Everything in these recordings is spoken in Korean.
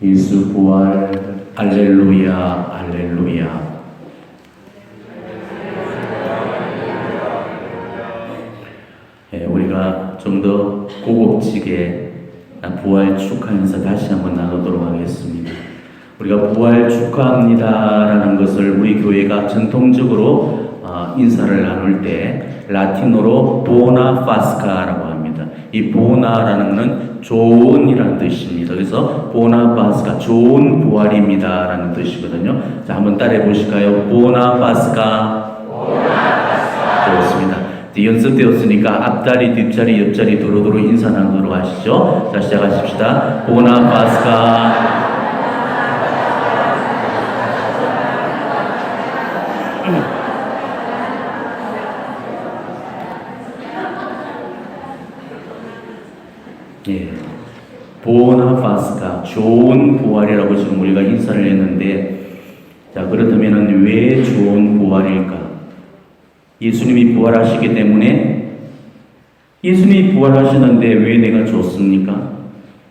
예수 부활, 할렐루야, 할렐루야. 우리가 좀 더 고급지게 부활 축하하면서 다시 한번 나누도록 하겠습니다. 우리가 부활 축하합니다라는 것을 우리 교회가 전통적으로 인사를 나눌 때 라틴어로 보나 파스카라고 합니다. 이 보나라는 것은 좋은이라는 뜻입니다. 그래서 보나 파스카, 좋은 부활입니다라는 뜻이거든요. 자, 한번 따라해 보실까요? 보나 파스카. 좋습니다. 연습되었으니까 앞다리, 뒷자리, 옆자리 도로도로 인사 나누도록 하시죠. 자, 시작하십시다. 보나 파스카. 예, 보나 파스카, 좋은 부활이라고 지금 우리가 인사를 했는데, 자, 그렇다면 왜 좋은 부활일까? 예수님이 부활하시기 때문에, 예수님이 부활하시는데 왜 내가 좋습니까?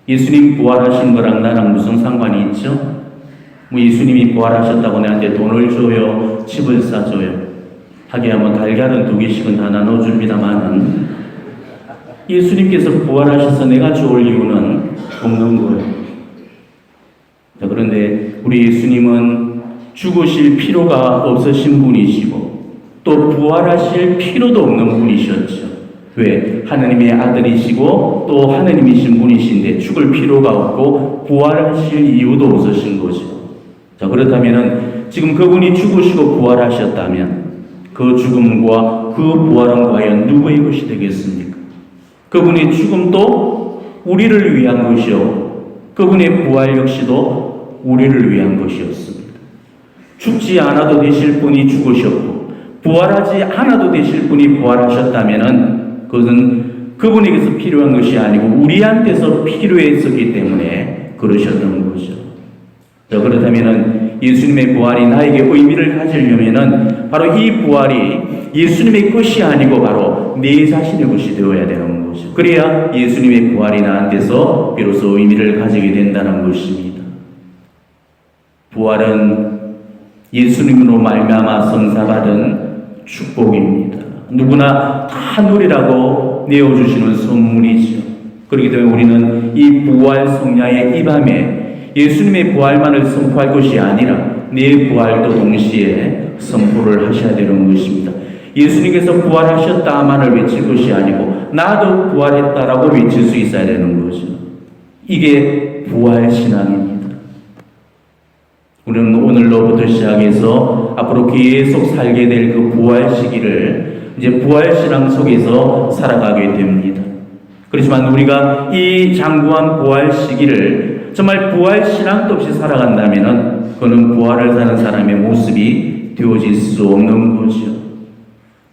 예수님 부활하신 거랑 나랑 무슨 상관이 있죠? 뭐 예수님이 부활하셨다고 내한테 돈을 줘요, 집을 사줘요. 하게 하면 달걀은 2개씩은 다 나눠줍니다만은, 예수님께서 부활하셔서 내가 좋을 이유는 없는 거예요. 자, 그런데 우리 예수님은 죽으실 필요가 없으신 분이시고 또 부활하실 필요도 없는 분이셨죠. 왜? 하나님의 아들이시고 또 하나님이신 분이신데 죽을 필요가 없고 부활하실 이유도 없으신 거죠. 자, 그렇다면 지금 그분이 죽으시고 부활하셨다면 그 죽음과 그 부활은 과연 누구의 것이 되겠습니까? 그분의 죽음도 우리를 위한 것이요, 그분의 부활 역시도 우리를 위한 것이었습니다. 죽지 않아도 되실 분이 죽으셨고 부활하지 않아도 되실 분이 부활하셨다면 그것은 그분에게서 필요한 것이 아니고 우리한테서 필요했었기 때문에 그러셨던 거죠. 자, 그렇다면 예수님의 부활이 나에게 의미를 가지려면 바로 이 부활이 예수님의 것이 아니고 바로 내 자신의 것이 되어야 되는 거죠. 그래야 예수님의 부활이 나한테서 비로소 의미를 가지게 된다는 것입니다. 부활은 예수님으로 말미암아 선사받은 축복입니다. 누구나 다 누리라고 내어주시는 선물이죠. 그렇기 때문에 우리는 이 부활 성야의 이 밤에 예수님의 부활만을 선포할 것이 아니라 내 부활도 동시에 선포를 하셔야 되는 것입니다. 예수님께서 부활하셨다만을 외칠 것이 아니고 나도 부활했다라고 외칠 수 있어야 되는 거죠. 이게 부활신앙입니다. 우리는 오늘로부터 시작해서 앞으로 계속 살게 될 그 부활 시기를 이제 부활신앙 속에서 살아가게 됩니다. 그렇지만 우리가 이 장구한 부활 시기를 정말 부활신앙도 없이 살아간다면 그는 부활을 사는 사람의 모습이 되어질 수 없는 거죠.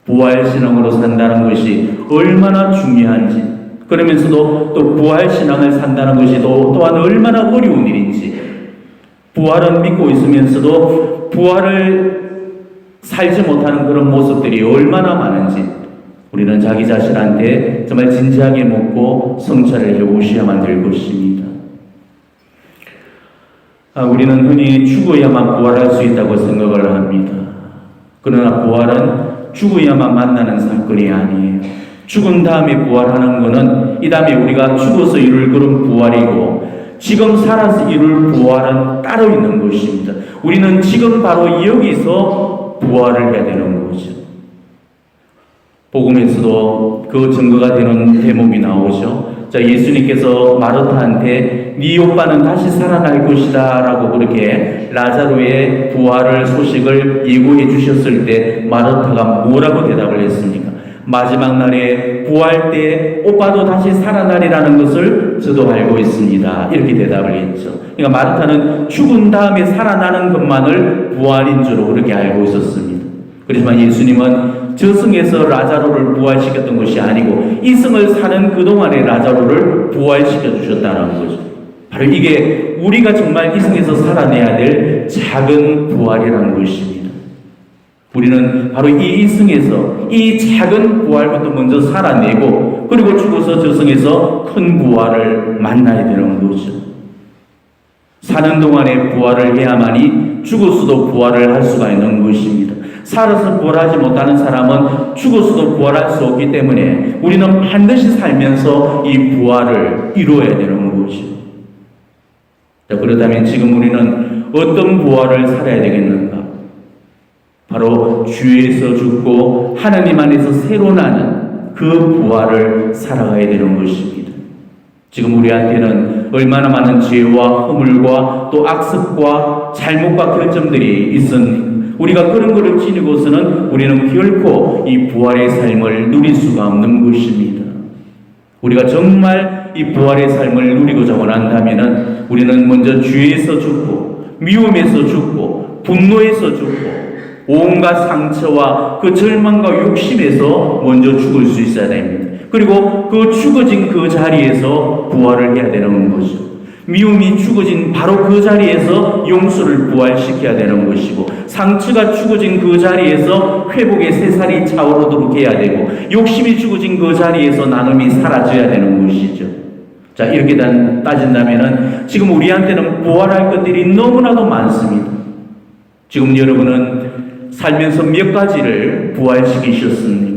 부활신앙으로 산다는 것이 얼마나 중요한지, 그러면서도 또 부활신앙을 산다는 것이 또한 얼마나 어려운 일인지, 부활은 믿고 있으면서도 부활을 살지 못하는 그런 모습들이 얼마나 많은지 우리는 자기 자신한테 정말 진지하게 묻고 성찰을 해보셔야만 될 것입니다. 우리는 흔히 죽어야만 부활할 수 있다고 생각을 합니다. 그러나 부활은 죽어야만 만나는 사건이 아니에요. 죽은 다음에 부활하는 것은 이 다음에 우리가 죽어서 이룰 그런 부활이고 지금 살아서 이룰 부활은 따로 있는 것입니다. 우리는 지금 바로 여기서 부활을 해야 되는 거죠. 복음에서도 그 증거가 되는 대목이 나오죠. 자, 예수님께서 마르타한테 네 오빠는 다시 살아날 것이다 라고 그렇게 라자로의 부활을 소식을 예고해 주셨을 때 마르타가 뭐라고 대답을 했습니까? 마지막 날에 부활 때 오빠도 다시 살아나리라는 것을 저도 알고 있습니다. 이렇게 대답을 했죠. 그러니까 마르타는 죽은 다음에 살아나는 것만을 부활인 줄로 그렇게 알고 있었습니다. 그렇지만 예수님은 저승에서 라자로를 부활시켰던 것이 아니고 이 승을 사는 그동안의 라자로를 부활시켜 주셨다는 거죠. 바로 이게 우리가 정말 이 승에서 살아내야 될 작은 부활이라는 것입니다. 우리는 바로 이 이승에서 이 작은 부활부터 먼저 살아내고 그리고 죽어서 저승에서 큰 부활을 만나야 되는 거죠. 사는 동안에 부활을 해야만이 죽었어도 부활을 할 수가 있는 것입니다. 살아서 부활하지 못하는 사람은 죽었어도 부활할 수 없기 때문에 우리는 반드시 살면서 이 부활을 이루어야 되는 것이죠. 자, 그렇다면 지금 우리는 어떤 부활을 살아야 되겠는가? 바로 주에서 죽고 하나님 안에서 새로 나는 그 부활을 살아가야 되는 것입니다. 지금 우리한테는 얼마나 많은 죄와 허물과 또 악습과 잘못과 결점들이 있습니다. 우리가 그런 것을 지니고서는 우리는 결코 이 부활의 삶을 누릴 수가 없는 것입니다. 우리가 정말 이 부활의 삶을 누리고자 원한다면 우리는 먼저 죄에서 죽고 미움에서 죽고 분노에서 죽고 온갖 상처와 그 절망과 욕심에서 먼저 죽을 수 있어야 됩니다. 그리고 그 죽어진 그 자리에서 부활을 해야 되는 것이죠. 미움이 죽어진 바로 그 자리에서 용서를 부활시켜야 되는 것이고, 상처가 죽어진 그 자리에서 회복의 새살이 차오르도록 해야 되고, 욕심이 죽어진 그 자리에서 나눔이 사라져야 되는 것이죠. 자, 이렇게 따진다면은 지금 우리한테는 부활할 것들이 너무나도 많습니다. 지금 여러분은 살면서 몇 가지를 부활시키셨습니까?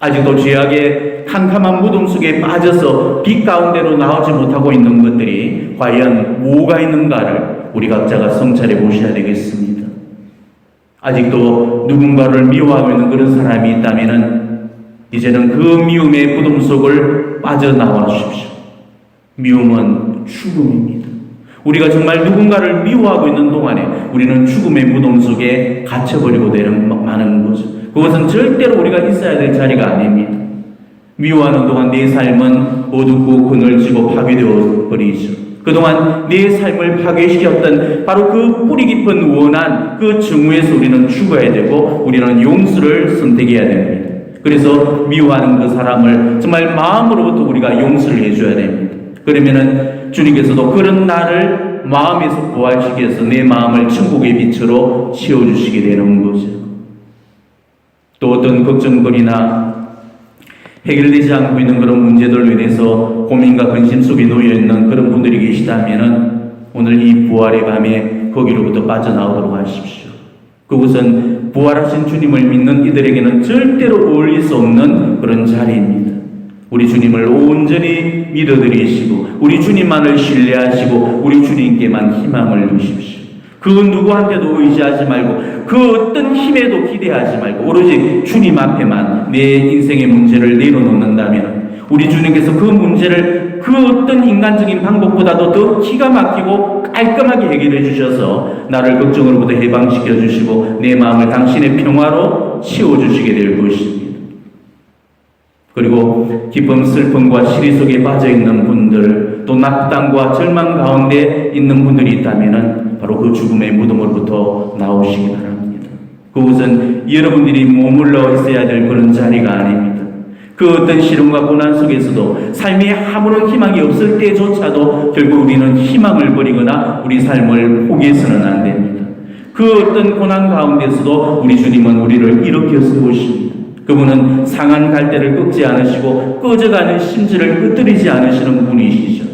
아직도 죄악의 캄캄한 무덤 속에 빠져서 빛 가운데로 나오지 못하고 있는 것들이 과연 뭐가 있는가를 우리 각자가 성찰해 보셔야 되겠습니다. 아직도 누군가를 미워하고 있는 그런 사람이 있다면 이제는 그 미움의 무덤 속을 빠져나와 주십시오. 미움은 죽음입니다. 우리가 정말 누군가를 미워하고 있는 동안에 우리는 죽음의 무덤 속에 갇혀버리고 마는 거죠. 그것은 절대로 우리가 있어야 될 자리가 아닙니다. 미워하는 동안 내 삶은 어둡고 그늘지고 파괴되어 버리죠. 그동안 내 삶을 파괴시켰던 바로 그 뿌리 깊은 원한, 그 증오에서 우리는 죽어야 되고 우리는 용서를 선택해야 됩니다. 그래서 미워하는 그 사람을 정말 마음으로부터 우리가 용서를 해줘야 됩니다. 그러면은 주님께서도 그런 나를 마음에서 부활시켜서 내 마음을 천국의 빛으로 채워주시게 되는 거죠. 또 어떤 걱정거리나 해결되지 않고 있는 그런 문제들로 인해서 고민과 근심 속에 놓여있는 그런 분들이 계시다면은 오늘 이 부활의 밤에 거기로부터 빠져나오도록 하십시오. 그곳은 부활하신 주님을 믿는 이들에게는 절대로 어울릴 수 없는 그런 자리입니다. 우리 주님을 온전히 믿어드리시고 우리 주님만을 신뢰하시고 우리 주님께만 희망을 두십시오. 그 누구한테도 의지하지 말고 그 어떤 힘에도 기대하지 말고 오로지 주님 앞에만 내 인생의 문제를 내려놓는다면 우리 주님께서 그 문제를 그 어떤 인간적인 방법보다도 더 기가 막히고 깔끔하게 해결해 주셔서 나를 걱정으로부터 해방시켜 주시고 내 마음을 당신의 평화로 채워주시게 될 것입니다. 그리고 기쁨, 슬픔과 시리 속에 빠져있는 분들, 또 낙담과 절망 가운데 있는 분들이 있다면 바로 그 죽음의 무덤으로부터 나오시기 바랍니다. 그것은 여러분들이 머물러 있어야 될 그런 자리가 아닙니다. 그 어떤 시련과 고난 속에서도 삶에 아무런 희망이 없을 때조차도 결국 우리는 희망을 버리거나 우리 삶을 포기해서는 안 됩니다. 그 어떤 고난 가운데서도 우리 주님은 우리를 일으켜 세우십니다. 그분은 상한 갈대를 꺾지 않으시고 꺼져가는 심지를 끄트리지 않으시는 분이시죠.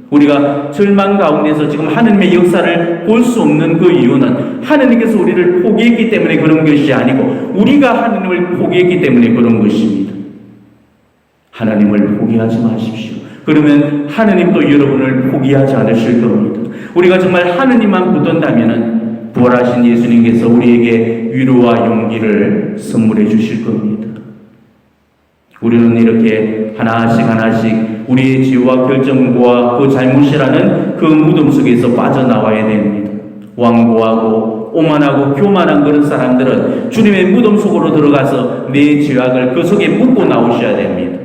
우리가 절망 가운데서 지금 하느님의 역사를 볼 수 없는 그 이유는 하느님께서 우리를 포기했기 때문에 그런 것이 아니고 우리가 하느님을 포기했기 때문에 그런 것입니다. 하나님을 포기하지 마십시오. 그러면 하느님도 여러분을 포기하지 않으실 겁니다. 우리가 정말 하느님만 붙든다면 부활하신 예수님께서 우리에게 위로와 용기를 선물해 주실 겁니다. 우리는 이렇게 하나씩 우리의 죄와 결정과 그 잘못이라는 그 무덤 속에서 빠져나와야 됩니다. 완고하고 오만하고 교만한 그런 사람들은 주님의 무덤 속으로 들어가서 내 죄악을 그 속에 묻고 나오셔야 됩니다.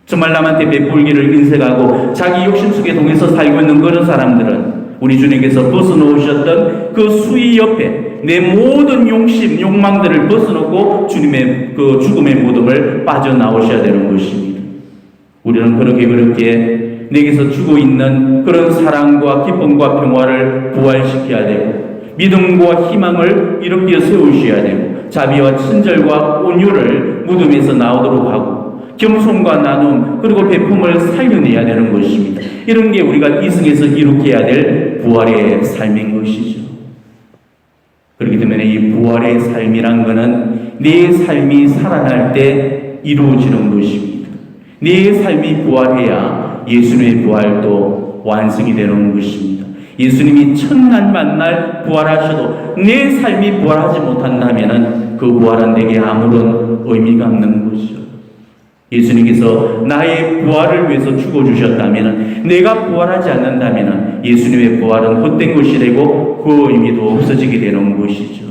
정말 남한테 베풀기를 인색하고 자기 욕심 속에 동해서 살고 있는 그런 사람들은 우리 주님께서 벗어놓으셨던 그 수위 옆에 내 모든 욕심, 욕망들을 벗어놓고 주님의 그 죽음의 무덤을 빠져나오셔야 되는 것입니다. 우리는 그렇게 내게서 주고 있는 그런 사랑과 기쁨과 평화를 부활시켜야 되고 믿음과 희망을 일으켜 세우셔야 되고 자비와 친절과 온유를 무덤에서 나오도록 하고 겸손과 나눔 그리고 배품을 살려내야 되는 것입니다. 이런 게 우리가 이승에서 이룩해야 될 부활의 삶인 것이죠. 그렇기 때문에 이 부활의 삶이란 것은 내 삶이 살아날 때 이루어지는 것입니다. 내 삶이 부활해야 예수님의 부활도 완성이 되는 것입니다. 예수님이 천날 만날 부활하셔도 내 삶이 부활하지 못한다면 그 부활은 내게 아무런 의미가 없는 것이죠. 예수님께서 나의 부활을 위해서 죽어주셨다면, 내가 부활하지 않는다면 예수님의 부활은 헛된 것이 되고 그 의미도 없어지게 되는 것이죠.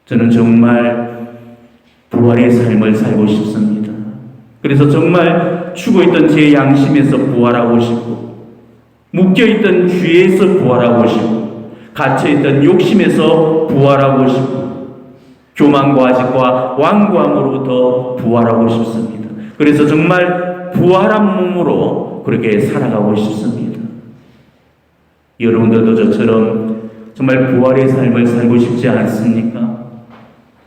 저는 정말 부활의 삶을 살고 싶습니다. 그래서 정말 죽어있던 제 양심에서 부활하고 싶고, 묶여있던 죄에서 부활하고 싶고, 갇혀있던 욕심에서 부활하고 싶고, 교만과 아직과 완고함으로부터 부활하고 싶습니다. 그래서 정말 부활한 몸으로 그렇게 살아가고 싶습니다. 여러분들도 저처럼 정말 부활의 삶을 살고 싶지 않습니까?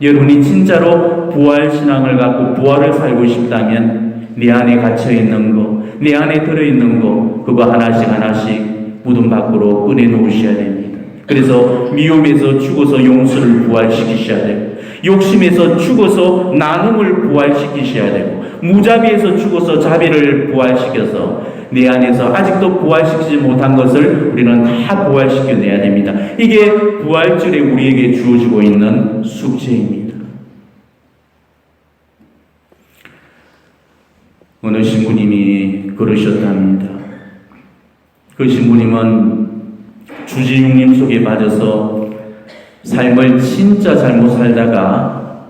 여러분이 진짜로 부활신앙을 갖고 부활을 살고 싶다면 내 안에 갇혀있는 거, 내 안에 들어있는 거, 그거 하나씩 무덤 밖으로 꺼내놓으셔야 됩니다. 그래서 미움에서 죽어서 용서를 부활시키셔야 되고, 욕심에서 죽어서 나눔을 부활시키셔야 되고, 무자비에서 죽어서 자비를 부활시켜서 내 안에서 아직도 부활시키지 못한 것을 우리는 다 부활시켜내야 됩니다. 이게 부활절에 우리에게 주어지고 있는 숙제입니다. 어느 신부님이 그러셨답니다. 그 신부님은 주지육림 속에 빠져서 삶을 진짜 잘못 살다가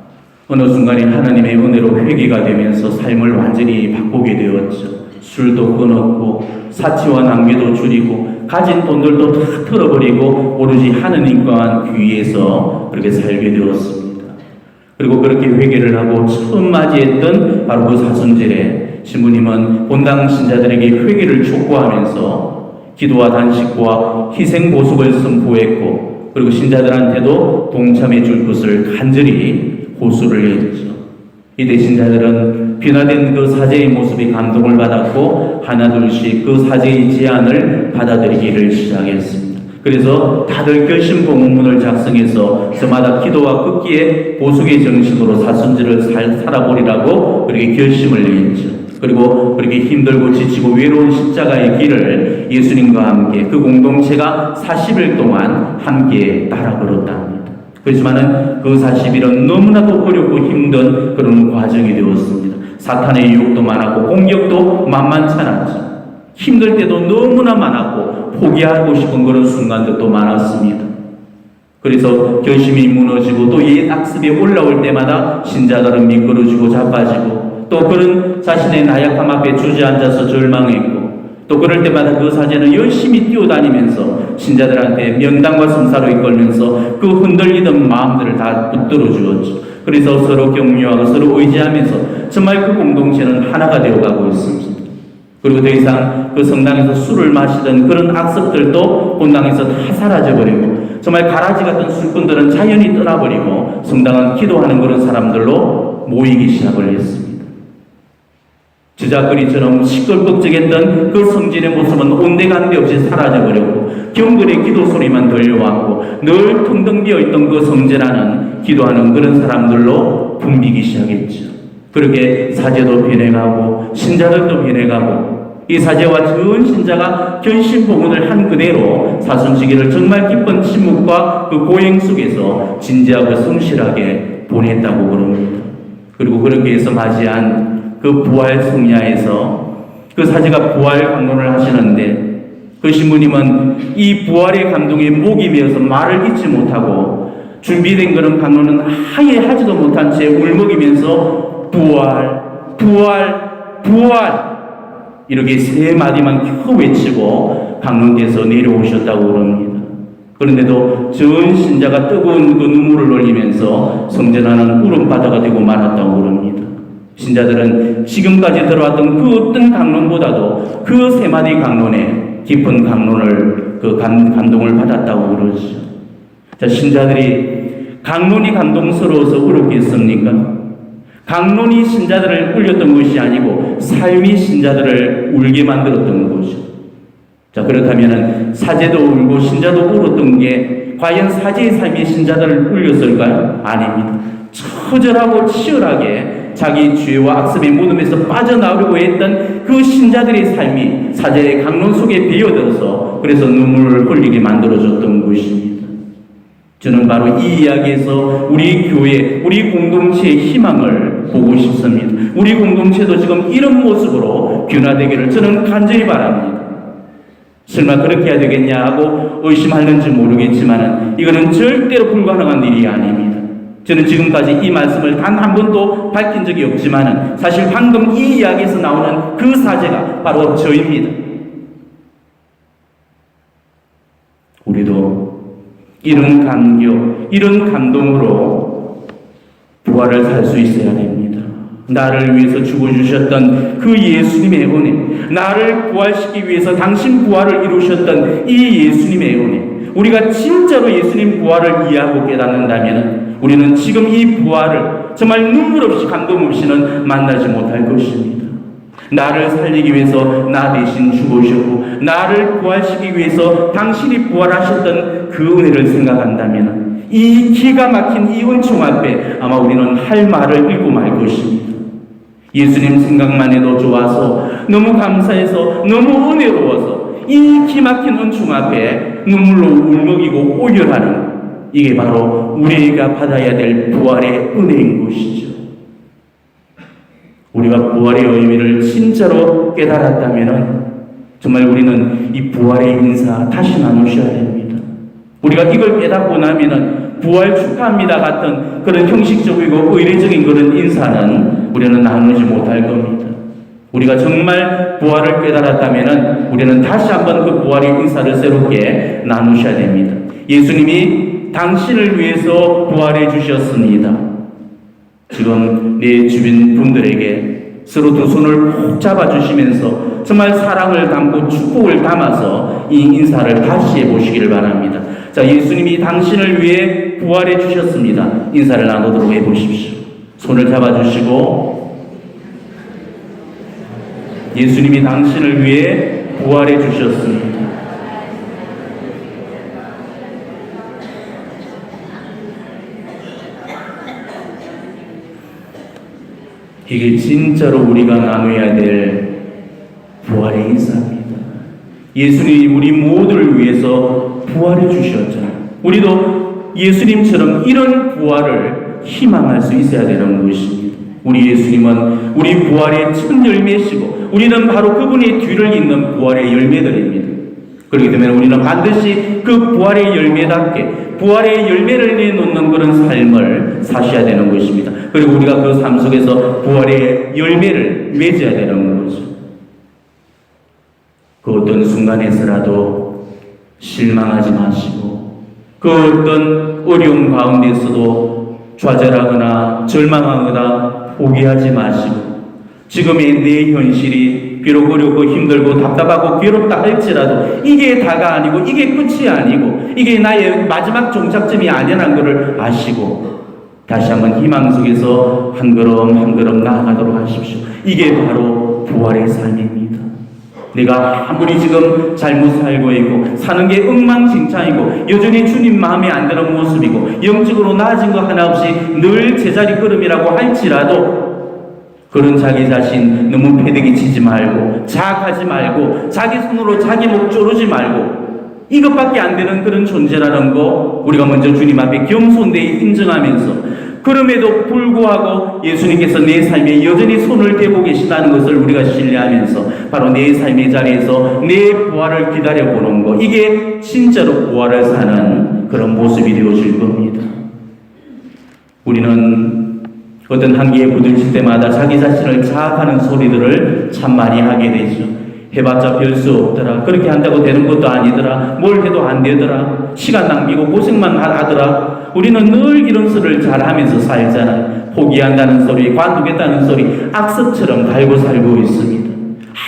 어느 순간에 하나님의 은혜로 회개가 되면서 삶을 완전히 바꾸게 되었죠. 술도 끊었고 사치와 낭비도 줄이고 가진 돈들도 다 털어버리고 오로지 하느님과 귀에서 그렇게 살게 되었습니다. 그리고 그렇게 회개를 하고 처음 맞이했던 바로 그 사순절에 신부님은 본당 신자들에게 회개를 촉구하면서 기도와 단식과 희생 보숙을 선포했고, 그리고 신자들한테도 동참해 줄 것을 간절히 호소를 했죠. 이때 신자들은 변화된 그 사제의 모습에 감동을 받았고 하나둘씩 그 사제의 제안을 받아들이기를 시작했습니다. 그래서 다들 결심봉문을 작성해서 저마다 기도와 극기의 보숙의 정신으로 사순절을 살아보리라고 그렇게 결심을 했죠. 그리고 그렇게 힘들고 지치고 외로운 십자가의 길을 예수님과 함께 그 공동체가 40일 동안 함께 따라 걸었답니다. 그렇지만은 그 40일은 너무나도 어렵고 힘든 그런 과정이 되었습니다. 사탄의 유혹도 많았고 공격도 만만치 않았죠. 힘들 때도 너무나 많았고 포기하고 싶은 그런 순간들도 많았습니다. 그래서 결심이 무너지고 또 옛 악습이 올라올 때마다 신자들은 미끄러지고 자빠지고, 또 그런 자신의 나약함 앞에 주저앉아서 절망했고, 또 그럴 때마다 그 사제는 열심히 뛰어다니면서 신자들한테 명당과 성사로 이끌면서 그 흔들리던 마음들을 다 붙들어 주었죠. 그래서 서로 격려하고 서로 의지하면서 정말 그 공동체는 하나가 되어가고 있습니다. 그리고 더 이상 그 성당에서 술을 마시던 그런 악습들도 본당에서 다 사라져버리고, 정말 가라지 같은 술꾼들은 자연히 떠나버리고 성당은 기도하는 그런 사람들로 모이기 시작을 했습니다. 저작거리처럼 시끌벅적했던 그 성진의 모습은 온데간데 없이 사라져버렸고, 경건의 기도 소리만 들려왔고 늘 텅텅 비어있던 그 성전하는 기도하는 그런 사람들로 붐비기 시작했죠. 그렇게 사제도 변해가고 신자들도 변해가고, 이 사제와 전 신자가 결심봉헌을 한 그대로 사순시기를 정말 기쁜 침묵과 그 고행 속에서 진지하고 성실하게 보냈다고 그럽니다. 그리고 그렇게 해서 맞이한 그 부활 성야에서 그 사제가 부활 강론을 하시는데, 그 신부님은 이 부활의 감동에 목이 메어서 말을 잇지 못하고 준비된 그런 강론은 아예 하지도 못한 채 울먹이면서 부활, 부활, 부활 이렇게 세 마디만 겨우 외치고 강론께서 내려오셨다고 그럽니다. 그런데도 전 신자가 뜨거운 그 눈물을 흘리면서 성전하는 울음바다가 되고 말았다고 그럽니다. 신자들은 지금까지 들어왔던 그 어떤 강론보다도 그 세 마디 강론에 깊은 강론을 감동을 받았다고 그러죠. 자, 신자들이 강론이 감동스러워서 울었겠습니까? 강론이 신자들을 울렸던 것이 아니고 삶이 신자들을 울게 만들었던 것이죠. 자, 그렇다면 사제도 울고 신자도 울었던 게 과연 사제의 삶이 신자들을 울렸을까요? 아닙니다. 처절하고 치열하게 자기 죄와 악습의 무덤에서 빠져나오려고 했던 그 신자들의 삶이 사제의 강론 속에 베어들어서 그래서 눈물을 흘리게 만들어줬던 것입니다. 저는 바로 이 이야기에서 우리 교회, 우리 공동체의 희망을 보고 싶습니다. 우리 공동체도 지금 이런 모습으로 변화되기를 저는 간절히 바랍니다. 설마 그렇게 해야 되겠냐 하고 의심하는지 모르겠지만 이거는 절대로 불가능한 일이 아닙니다. 저는 지금까지 이 말씀을 단 한 번도 밝힌 적이 없지만 사실 방금 이 이야기에서 나오는 그 사제가 바로 저입니다. 우리도 이런 감격, 이런 감동으로 부활을 살 수 있어야 됩니다. 나를 위해서 죽어주셨던 그 예수님의 은혜, 나를 부활시키기 위해서 당신 부활을 이루셨던 이 예수님의 은혜, 우리가 진짜로 예수님 부활을 이해하고 깨닫는다면 우리는 지금 이 부활을 정말 눈물 없이 감동 없이는 만나지 못할 것입니다. 나를 살리기 위해서 나 대신 죽으셨고 나를 부활시키기 위해서 당신이 부활하셨던 그 은혜를 생각한다면 이 기가 막힌 이 은총 앞에 아마 우리는 할 말을 잃고 말 것입니다. 예수님 생각만 해도 좋아서 너무 감사해서 너무 은혜로워서 이 기막힌 은총 앞에 눈물로 울먹이고 오열하는 이게 바로 우리가 받아야 될 부활의 은혜인 것이죠. 우리가 부활의 의미를 진짜로 깨달았다면 정말 우리는 이 부활의 인사 다시 나누셔야 됩니다. 우리가 이걸 깨닫고 나면은 부활 축하합니다 같은 그런 형식적이고 의례적인 그런 인사는 우리는 나누지 못할 겁니다. 우리가 정말 부활을 깨달았다면 우리는 다시 한번 그 부활의 인사를 새롭게 나누셔야 됩니다. 예수님이 당신을 위해서 부활해 주셨습니다. 지금 내 주변 분들에게 서로 두 손을 꼭 잡아주시면서 정말 사랑을 담고 축복을 담아서 이 인사를 다시 해보시기를 바랍니다. 자, 예수님이 당신을 위해 부활해 주셨습니다. 인사를 나누도록 해보십시오. 손을 잡아주시고 예수님이 당신을 위해 부활해 주셨습니다. 이게 진짜로 우리가 나눠야 될 부활의 인사입니다. 예수님이 우리 모두를 위해서 부활해 주셨잖아요. 우리도 예수님처럼 이런 부활을 희망할 수 있어야 되는 것입니다. 우리 예수님은 우리 부활의 첫 열매시고 우리는 바로 그분의 뒤를 잇는 부활의 열매들입니다. 그렇기 때문에 우리는 반드시 그 부활의 열매답게 부활의 열매를 내놓는 그런 삶을 사셔야 되는 것입니다. 그리고 우리가 그 삶 속에서 부활의 열매를 맺어야 되는 거죠. 그 어떤 순간에서라도 실망하지 마시고 그 어떤 어려움 가운데서도 좌절하거나 절망하거나 포기하지 마시고 지금의 내 현실이 비록 어렵고 힘들고 답답하고 괴롭다 할지라도 이게 다가 아니고 이게 끝이 아니고 이게 나의 마지막 종착점이 아니라는 것을 아시고 다시 한번 희망 속에서 한 걸음 한 걸음 나아가도록 하십시오. 이게 바로 부활의 삶입니다. 내가 아무리 지금 잘못 살고 있고 사는 게 엉망진창이고 여전히 주님 마음에 안 드는 모습이고 영적으로 나아진 거 하나 없이 늘 제자리 걸음이라고 할지라도 그런 자기 자신 너무 패대기 치지 말고 자학하지 말고 자기 손으로 자기 목 조르지 말고 이것밖에 안 되는 그런 존재라는 거 우리가 먼저 주님 앞에 겸손되이 인정하면서 그럼에도 불구하고 예수님께서 내 삶에 여전히 손을 대고 계시다는 것을 우리가 신뢰하면서 바로 내 삶의 자리에서 내 부활을 기다려보는 것 이게 진짜로 부활을 사는 그런 모습이 되어질 겁니다. 우리는 어떤 한계에 부딪힐 때마다 자기 자신을 자학하는 소리들을 참 많이 하게 되죠. 해봤자 별 수 없더라. 그렇게 한다고 되는 것도 아니더라. 뭘 해도 안 되더라. 시간 낭비고 고생만 하더라. 우리는 늘 이런 소리를 잘하면서 살잖아요. 포기한다는 소리, 관두겠다는 소리 악습처럼 달고 살고 있습니다.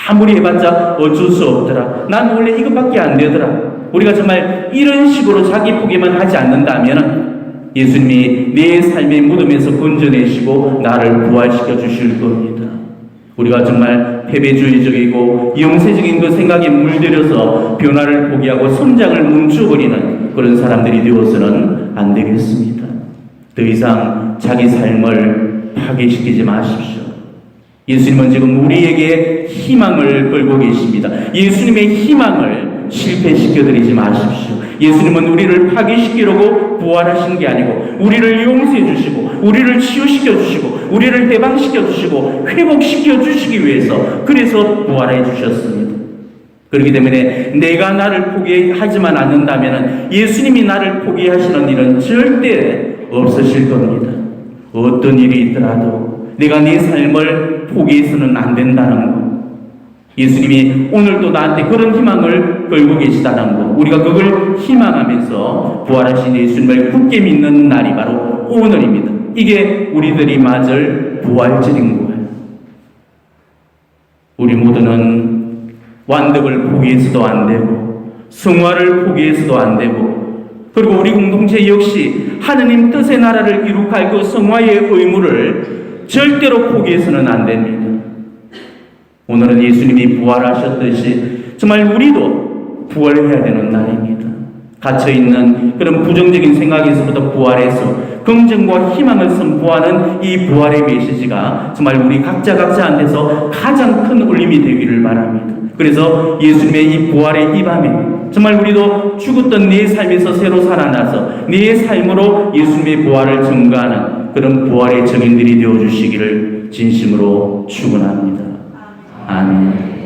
아무리 해봤자 어쩔 수 없더라. 난 원래 이것밖에 안 되더라. 우리가 정말 이런 식으로 자기 포기만 하지 않는다면 예수님이 내 삶의 무덤에서 건져내시고 나를 부활시켜 주실 겁니다. 우리가 정말 패배주의적이고 영세적인 그 생각에 물들여서 변화를 포기하고 성장을 멈춰버리는 그런 사람들이 되어서는 안 되겠습니다. 더 이상 자기 삶을 파괴시키지 마십시오. 예수님은 지금 우리에게 희망을 걸고 계십니다. 예수님의 희망을 실패시켜드리지 마십시오. 예수님은 우리를 파괴시키려고 부활하신 게 아니고 우리를 용서해 주시고 우리를 치유시켜 주시고 우리를 해방시켜 주시고 회복시켜 주시기 위해서 그래서 부활해 주셨습니다. 그렇기 때문에 내가 나를 포기하지만 않는다면 예수님이 나를 포기하시는 일은 절대 없으실 겁니다. 어떤 일이 있더라도 내가 내 삶을 포기해서는 안 된다는 것, 예수님이 오늘도 나한테 그런 희망을 걸고 계시다는 것, 우리가 그걸 희망하면서 부활하신 예수님을 굳게 믿는 날이 바로 오늘입니다. 이게 우리들이 맞을 부활절인 거예요. 우리 모두는 완덕을 포기해서도 안 되고 성화를 포기해서도 안 되고 그리고 우리 공동체 역시 하느님 뜻의 나라를 이룩할 그 성화의 의무를 절대로 포기해서는 안 됩니다. 오늘은 예수님이 부활하셨듯이 정말 우리도 부활해야 되는 날입니다. 갇혀있는 그런 부정적인 생각에서부터 부활해서 긍정과 희망을 선포하는 이 부활의 메시지가 정말 우리 각자한테서 가장 큰 울림이 되기를 바랍니다. 그래서 예수님의 이 부활의 이 밤에 정말 우리도 죽었던 내 삶에서 새로 살아나서 내 삶으로 예수님의 부활을 증거하는 그런 부활의 증인들이 되어주시기를 진심으로 축원합니다. 아멘.